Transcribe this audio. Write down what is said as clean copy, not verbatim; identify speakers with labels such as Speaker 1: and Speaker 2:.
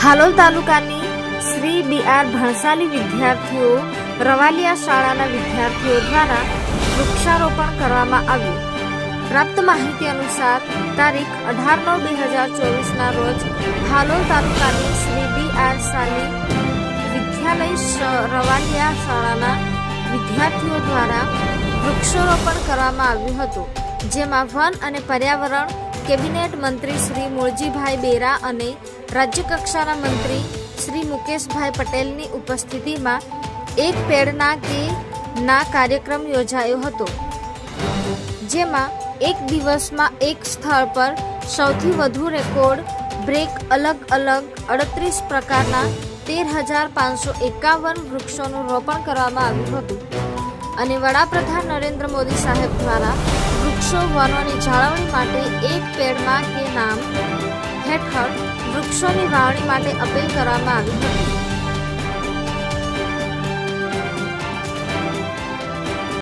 Speaker 1: હાલોલ તાલુકાની શ્રી બી.આર. ભણસાલી વિદ્યાર્થીઓ રવાલિયા શાળાના વિદ્યાર્થીઓ દ્વારા વૃક્ષારોપણ કરવામાં આવ્યું. પ્રાપ્ત માહિતી અનુસાર તારીખ 18/9/2024ના રોજ હાલોલ તાલુકાની શ્રી બી.આર. સાલી વિદ્યાલય રવાલિયા શાળાના વિદ્યાર્થીઓ દ્વારા વૃક્ષારોપણ કરવામાં આવ્યું હતું, જેમાં વન અને પર્યાવરણ કેબિનેટ મંત્રી શ્રી મૂળજીભાઈ બેરા અને રાજ્યકક્ષાના મંત્રી શ્રી મુકેશભાઈ પટેલની ઉપસ્થિતિમાં એક પેડના કે ના કાર્યક્રમ યોજાયો હતો, જેમાં એક દિવસમાં એક સ્થળ પર સૌથી વધુ રેકોર્ડ બ્રેક અલગ 38 પ્રકારના 13,551 વૃક્ષોનું રોપણ કરવામાં આવ્યું હતું અને વડાપ્રધાન નરેન્દ્ર મોદી સાહેબ દ્વારા વૃક્ષો વનોની જાળવણી માટે એક પેડમાં કે નામ હેઠળ વૃક્ષોની વાવણી માટે અપીલ કરવામાં આવી હતી.